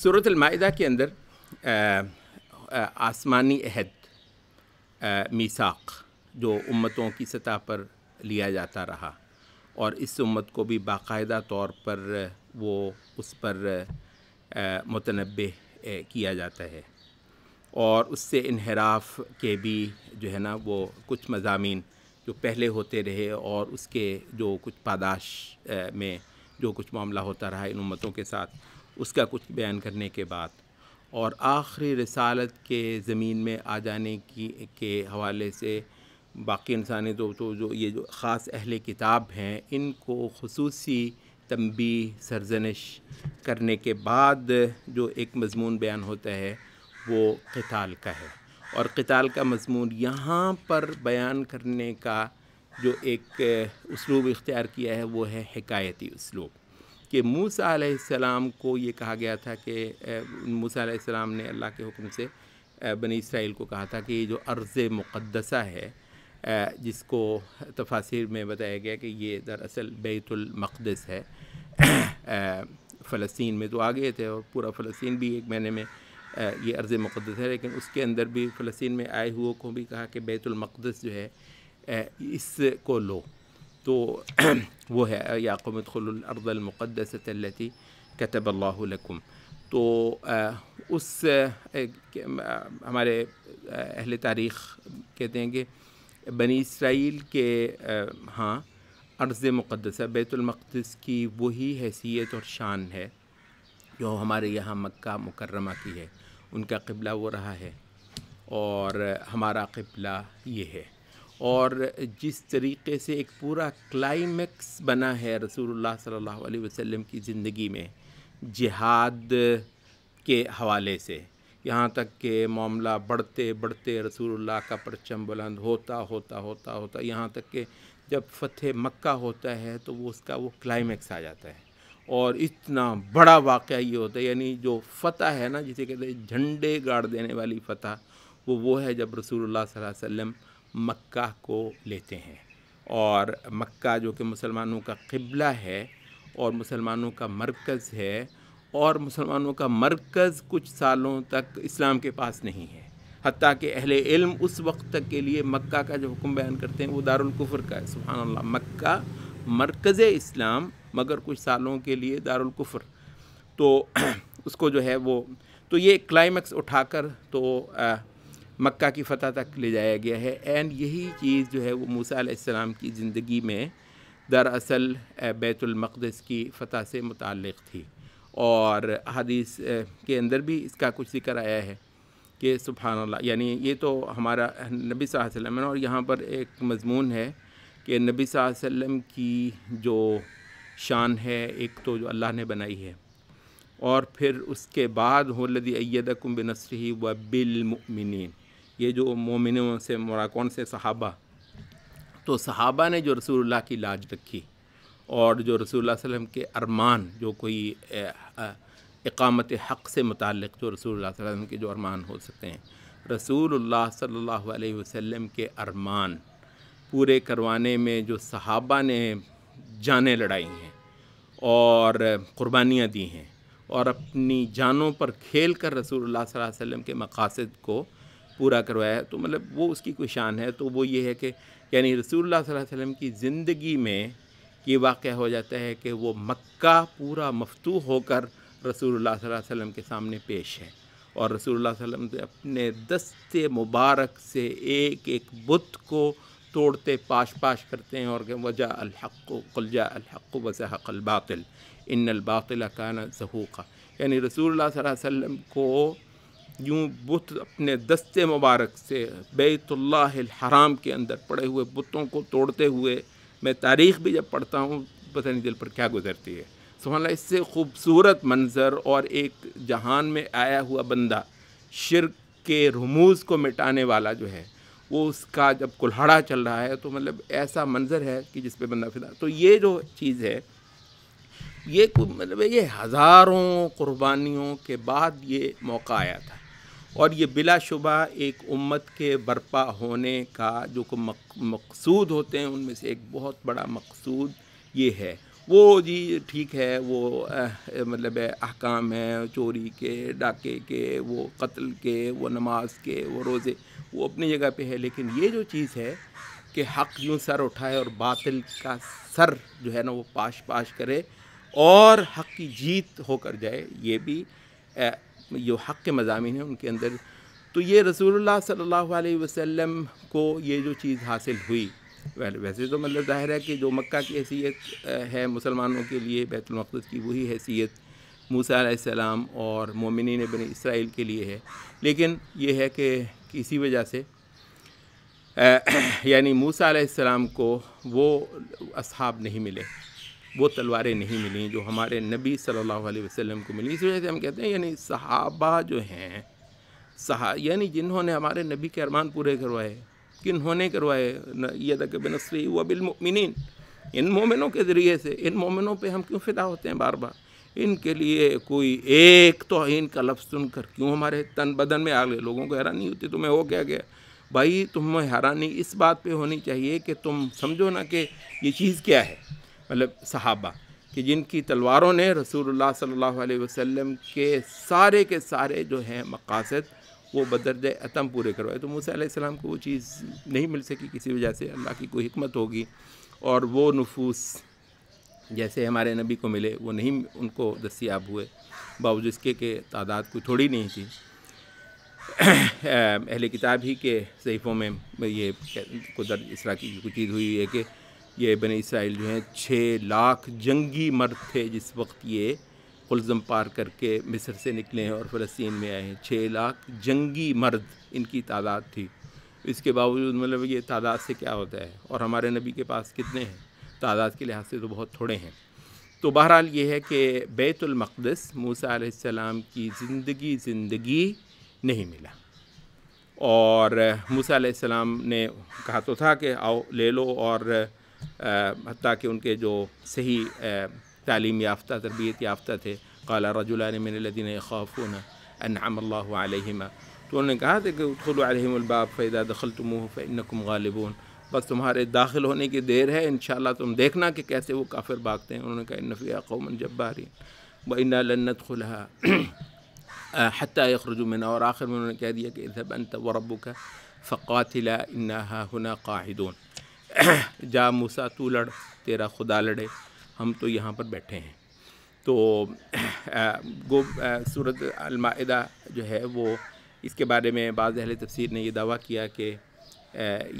سورۃ المائدہ کے اندر آسمانی عہد میثاق جو امتوں کی سطح پر لیا جاتا رہا، اور اس امت کو بھی باقاعدہ طور پر وہ اس پر متنبہ کیا جاتا ہے، اور اس سے انحراف کے بھی جو ہے نا وہ کچھ مضامین جو پہلے ہوتے رہے اور اس کے جو کچھ پاداش میں جو کچھ معاملہ ہوتا رہا ان امتوں کے ساتھ، اس کا کچھ بیان کرنے کے بعد، اور آخری رسالت کے زمین میں آ جانے کے حوالے سے باقی انسانی تو جو یہ جو خاص اہل کتاب ہیں ان کو خصوصی تنبیہ سرزنش کرنے کے بعد جو ایک مضمون بیان ہوتا ہے وہ قتال کا ہے، اور قتال کا مضمون یہاں پر بیان کرنے کا جو ایک اسلوب اختیار کیا ہے وہ ہے حکایتی اسلوب، کہ موسیٰ علیہ السلام کو یہ کہا گیا تھا کہ موسیٰ علیہ السلام نے اللہ کے حکم سے بنی اسرائیل کو کہا تھا کہ یہ جو ارض مقدسہ ہے جس کو تفاسیر میں بتایا گیا کہ یہ دراصل بیت المقدس ہے، فلسطین میں تو آ گئے تھے اور پورا فلسطین بھی ایک معنی میں یہ ارض مقدس ہے، لیکن اس کے اندر بھی فلسطین میں آئے ہوئے کو بھی کہا کہ بیت المقدس جو ہے اس کو لو، تو وہ ہے یا قوم ادخلوا الارض المقدسۃ التی کتب اللہ لکم۔ تو اس ہمارے اہل تاریخ کہتے ہیں کہ بنی اسرائیل کے ہاں ارض مقدسہ بیت المقدس کی وہی حیثیت اور شان ہے جو ہمارے یہاں مکہ مکرمہ کی ہے، ان کا قبلہ وہ رہا ہے اور ہمارا قبلہ یہ ہے، اور جس طریقے سے ایک پورا کلائمیکس بنا ہے رسول اللہ صلی اللہ علیہ وسلم کی زندگی میں جہاد کے حوالے سے، یہاں تک کہ معاملہ بڑھتے بڑھتے رسول اللہ کا پرچم بلند ہوتا یہاں تک کہ جب فتح مکہ ہوتا ہے تو وہ اس کا وہ کلائمیکس آ جاتا ہے، اور اتنا بڑا واقعہ یہ ہوتا ہے، یعنی جو فتح ہے نا جسے کہتے ہیں جھنڈے گاڑ دینے والی فتح، وہ ہے جب رسول اللہ صلی اللہ علیہ وسلم مکہ کو لیتے ہیں، اور مکہ جو کہ مسلمانوں کا قبلہ ہے اور مسلمانوں کا مرکز ہے، اور مسلمانوں کا مرکز کچھ سالوں تک اسلام کے پاس نہیں ہے، حتیٰ کہ اہل علم اس وقت تک کے لیے مکہ کا جو حکم بیان کرتے ہیں وہ دارالکفر کا ہے، سبحان اللہ، مکہ مرکز اسلام مگر کچھ سالوں کے لیے دارالکفر، تو اس کو جو ہے وہ تو یہ کلائمیکس اٹھا کر تو مکہ کی فتح تک لے جایا گیا ہے، اینڈ یہی چیز جو ہے وہ موسیٰ علیہ السلام کی زندگی میں دراصل بیت المقدس کی فتح سے متعلق تھی، اور حدیث کے اندر بھی اس کا کچھ ذکر آیا ہے کہ سبحان اللہ، یعنی یہ تو ہمارا نبی صلی اللہ علیہ وسلم ہے، اور یہاں پر ایک مضمون ہے کہ نبی صلی اللہ علیہ وسلم کی جو شان ہے ایک تو جو اللہ نے بنائی ہے، اور پھر اس کے بعد هو الذی ایدکم بنصرہ وبالمؤمنین، یہ جو مومنوں سے مراد کون سے؟ صحابہ، تو صحابہ نے جو رسول اللہ کی لاج رکھی اور جو رسول اللہ صلی اللہ علیہ وسلم کے ارمان، جو کوئی اقامت حق سے متعلق جو رسول اللہ صلی اللہ علیہ وسلم کے جو ارمان ہو سکتے ہیں، رسول اللہ صلی اللہ علیہ وسلم کے ارمان پورے کروانے میں جو صحابہ نے جانیں لڑائی ہیں اور قربانیاں دی ہیں اور اپنی جانوں پر کھیل کر رسول اللہ صلی اللہ علیہ وسلم کے مقاصد کو پورا کروایا ہے، تو مطلب وہ اس کی کوئی شان ہے، تو وہ یہ ہے کہ یعنی رسول اللہ صلی اللہ علیہ وسلم کی زندگی میں یہ واقعہ ہو جاتا ہے کہ وہ مکہ پورا مفتوح ہو کر رسول اللہ صلی اللہ علیہ وسلم کے سامنے پیش ہے، اور رسول اللہ صلی اللہ علیہ وسلم اپنے دست مبارک سے ایک ایک بت کو توڑتے پاش کرتے ہیں، اور کہ وجاء الحق قل جاء الحق وزهق الباطل ان الباطل کان زہوقا، یعنی رسول اللہ صلی اللہ علیہ وسلم کو یوں بت اپنے دست مبارک سے بیت اللہ الحرام کے اندر پڑے ہوئے بتوں کو توڑتے ہوئے، میں تاریخ بھی جب پڑھتا ہوں پتہ نہیں دل پر کیا گزرتی ہے، سبحان اللہ، اس سے خوبصورت منظر، اور ایک جہان میں آیا ہوا بندہ شرک کے رموز کو مٹانے والا جو ہے وہ اس کا جب کلہڑا چل رہا ہے تو مطلب ایسا منظر ہے کہ جس پہ بندہ فدا، تو یہ جو چیز ہے یہ مطلب یہ ہزاروں قربانیوں کے بعد یہ موقع آیا تھا، اور یہ بلا شبہ ایک امت کے برپا ہونے کا جو مقصود ہوتے ہیں ان میں سے ایک بہت بڑا مقصود یہ ہے، وہ جی ٹھیک ہے، وہ مطلب احکام ہیں چوری کے، ڈاکے کے، وہ قتل کے، وہ نماز کے، وہ روزے، وہ اپنی جگہ پہ ہے، لیکن یہ جو چیز ہے کہ حق یوں سر اٹھائے اور باطل کا سر جو ہے نا وہ پاش پاش کرے اور حق کی جیت ہو کر جائے، یہ بھی جو حق کے مضامین ہیں ان کے اندر. تو یہ رسول اللہ صلی اللہ علیہ وسلم کو یہ جو چیز حاصل ہوئی، ویسے تو مطلب ظاہر ہے کہ جو مکہ کی حیثیت ہے مسلمانوں کے لیے بیت المقدس کی، وہی حیثیت موسیٰ علیہ السلام اور مومنین بنی اسرائیل کے لیے ہے، لیکن یہ ہے کہ کسی وجہ سے یعنی موسیٰ علیہ السلام کو وہ اصحاب نہیں ملے، وہ تلواریں نہیں ملیں جو ہمارے نبی صلی اللہ علیہ وسلم کو ملی. اس وجہ سے ہم کہتے ہیں یعنی صحابہ جو ہیں، یعنی جنہوں نے ہمارے نبی کے ارمان پورے کروائے، کنہوں نے کروائے؟ یدک بنصرہ وبالمؤمنین، ان مومنوں کے ذریعے سے. ان مومنوں پہ ہم کیوں فدا ہوتے ہیں بار بار؟ ان کے لیے کوئی ایک توہین کا لفظ سن کر کیوں ہمارے تن بدن میں آگ لے؟ لوگوں کو حیرانی ہوتی تمہیں ہو کیا گیا؟ بھائی تمہیں حیرانی اس بات پہ ہونی چاہیے کہ تم سمجھو نا کہ یہ چیز کیا ہے. مطلب صحابہ کہ جن کی تلواروں نے رسول اللہ صلی اللہ علیہ وسلم کے سارے جو ہیں مقاصد وہ بدرجہ اتم پورے کروائے. تو موسیٰ علیہ السلام کو وہ چیز نہیں مل سکی کسی وجہ سے، اللہ کی کوئی حکمت ہوگی، اور وہ نفوس جیسے ہمارے نبی کو ملے وہ نہیں ان کو دستیاب ہوئے، باوجود اس کے کہ تعداد کوئی تھوڑی نہیں تھی. اہل کتاب ہی کے صحیفوں میں یہ قدر اس طرح کی کوئی چیز ہوئی ہے کہ یہ بنی اسرائیل جو ہیں 6 لاکھ جنگی مرد تھے جس وقت یہ قلزم پار کر کے مصر سے نکلے ہیں اور فلسطین میں آئے ہیں. 6 لاکھ جنگی مرد ان کی تعداد تھی. اس کے باوجود مطلب یہ تعداد سے کیا ہوتا ہے، اور ہمارے نبی کے پاس کتنے ہیں؟ تعداد کے لحاظ سے تو بہت تھوڑے ہیں. تو بہرحال یہ ہے کہ بیت المقدس موسیٰ علیہ السلام کی زندگی نہیں ملا، اور موسیٰ علیہ السلام نے کہا تو تھا کہ آؤ لے لو، اور حتیٰ کہ ان کے جو صحیح تعلیم یافتہ تربیت یافتہ تھے، قال رجلان من الذین یخافون انعم اللہ علیہما، تو انہوں نے کہا تھا کہ ادخلوا علیہم الباب فاذا دخلتموہ فانکم غالبون، بس تمہارے داخل ہونے کی دیر ہے، انشاءاللہ تم دیکھنا کہ کیسے وہ کافر بھاگتے ہیں. انہوں نے کہا ان فیہا قوما جبارین وانا لن ندخلها حتی یخرجوا منها، اور آخر میں انہوں نے کہہ دیا کہ اذهب انت وربک فقاتلا انا ہاہنا قاعدون، جا موسیٰ تو لڑ، تیرا خدا لڑے، ہم تو یہاں پر بیٹھے ہیں. تو سورۃ المائدہ جو ہے وہ اس کے بارے میں بعض اہل تفسیر نے یہ دعویٰ کیا کہ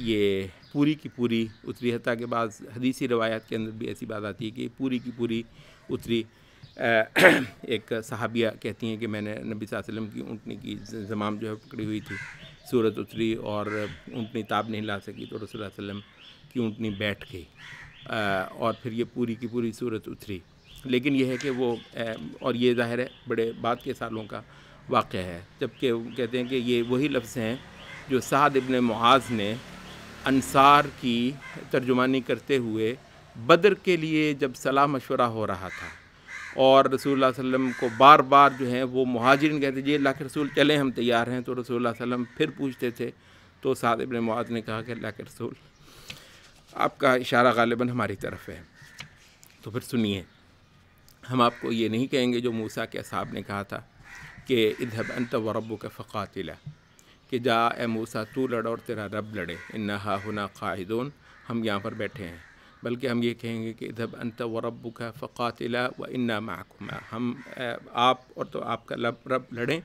یہ پوری کی پوری اتری، حتیٰ کہ بعض حدیثی روایات کے اندر بھی ایسی بات آتی ہے کہ پوری کی پوری اتری. ایک صحابیہ کہتی ہیں کہ میں نے نبی صلی اللہ علیہ وسلم کی اونٹنی کی زمام جو ہے پکڑی ہوئی تھی، سورت اتری اور اونٹنی تاب نہیں لا سکی، تو رسول اللہ علیہ وسلم کی اونٹنی بیٹھ گئی اور پھر یہ پوری کی پوری سورت اتری. لیکن یہ ہے کہ وہ اور یہ ظاہر ہے بڑے بعد کے سالوں کا واقعہ ہے، جبکہ وہ کہتے ہیں کہ یہ وہی لفظ ہیں جو سعد ابن معاذ نے انصار کی ترجمانی کرتے ہوئے بدر کے لیے جب صلاح مشورہ ہو رہا تھا اور رسول اللہ صلی اللہ علیہ وسلم کو بار بار جو ہیں وہ مہاجرین کہتے جی اللہ کے رسول چلیں ہم تیار ہیں، تو رسول اللہ صلی اللہ علیہ وسلم پھر پوچھتے تھے، تو سعد ابن معاذ نے کہا کہ اللہ کے رسول آپ کا اشارہ غالباً ہماری طرف ہے. تو پھر سنیے، ہم آپ کو یہ نہیں کہیں گے جو موسیٰ کے اصحاب نے کہا تھا کہ اذهب انت وربک فقاتلا، کہ جا اے موسیٰ تو لڑ اور تیرا رب لڑے، انا ہاہنا قاعدون، ہم یہاں پر بیٹھے ہیں. بلکہ ہم یہ کہیں گے کہ اذهب انت وربک فقاتلا وانا معکما، ہم آپ اور تو آپ کا رب لڑیں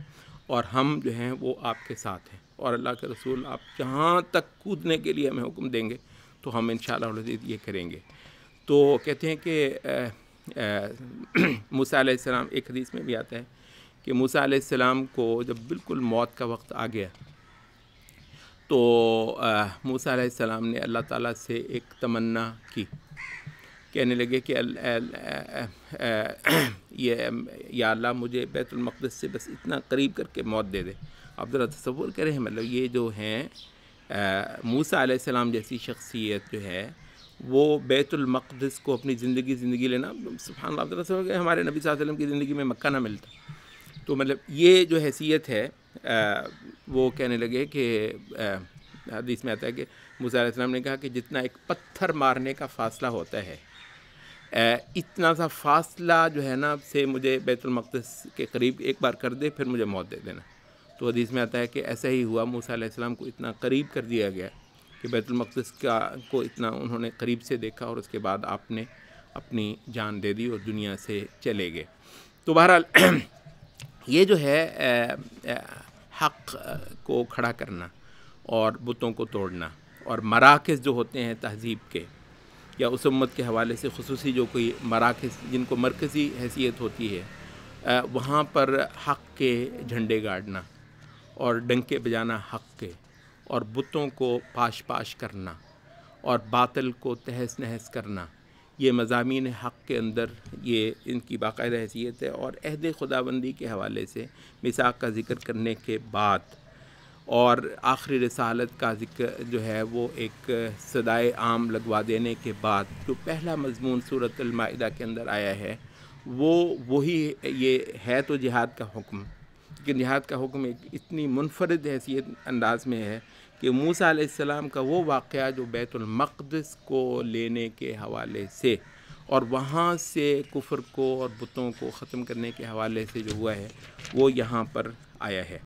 اور ہم جو ہیں وہ آپ کے ساتھ ہیں، اور اللہ کے رسول آپ جہاں تک کودنے کے لیے ہمیں حکم دیں گے تو ہم انشاءاللہ العزیز یہ کریں گے. تو کہتے ہیں کہ موسیٰ علیہ السلام، ایک حدیث میں بھی آتا ہے کہ موسیٰ علیہ السلام کو جب بالکل موت کا وقت آ گیا تو موسیٰ علیہ السلام نے اللہ تعالیٰ سے ایک تمنا کی، کہنے لگے کہ یا اللہ مجھے بیت المقدس سے بس اتنا قریب کر کے موت دے دے. آپ ذرا تصور کریں، مطلب یہ جو ہیں موسیٰ علیہ السلام جیسی شخصیت جو ہے وہ بیت المقدس کو اپنی زندگی لینا، سبحان اللہ، ذرا تصور کریں ہمارے نبی صلی اللہ علیہ وسلم کی زندگی میں مکہ نہ ملتا. تو مطلب یہ جو حیثیت ہے وہ کہنے لگے کہ حدیث میں آتا ہے کہ موسیٰ علیہ السلام نے کہا کہ جتنا ایک پتھر مارنے کا فاصلہ ہوتا ہے اتنا سا فاصلہ جو ہے نا سے مجھے بیت المقدس کے قریب ایک بار کر دے، پھر مجھے موت دے دینا۔ تو حدیث میں آتا ہے کہ ایسا ہی ہوا، موسیٰ علیہ السلام کو اتنا قریب کر دیا گیا کہ بیت المقدس کو اتنا انہوں نے قریب سے دیکھا، اور اس کے بعد آپ نے اپنی جان دے دی اور دنیا سے چلے گئے۔ تو بہرحال یہ جو ہے حق کو کھڑا کرنا اور بتوں کو توڑنا، اور مراکز جو ہوتے ہیں تہذیب کے یا اس امت کے حوالے سے خصوصی جو کوئی مراکز جن کو مرکزی حیثیت ہوتی ہے، وہاں پر حق کے جھنڈے گاڑنا اور ڈنکے بجانا حق کے، اور بتوں کو پاش پاش کرنا اور باطل کو تہس نہس کرنا، یہ مضامین حق کے اندر یہ ان کی باقاعدہ حیثیت ہے۔ اور عہد خداوندی کے حوالے سے میثاق کا ذکر کرنے کے بعد اور آخری رسالت کا ذکر جو ہے وہ ایک صدائے عام لگوا دینے کے بعد جو پہلا مضمون سورۃ المائدہ کے اندر آیا ہے، وہی یہ ہے تو جہاد کا حکم، لیکن جہاد کا حکم ایک اتنی منفرد حیثیت انداز میں ہے کہ موسیٰ علیہ السلام کا وہ واقعہ جو بیت المقدس کو لینے کے حوالے سے اور وہاں سے کفر کو اور بتوں کو ختم کرنے کے حوالے سے جو ہوا ہے، وہ یہاں پر آیا ہے۔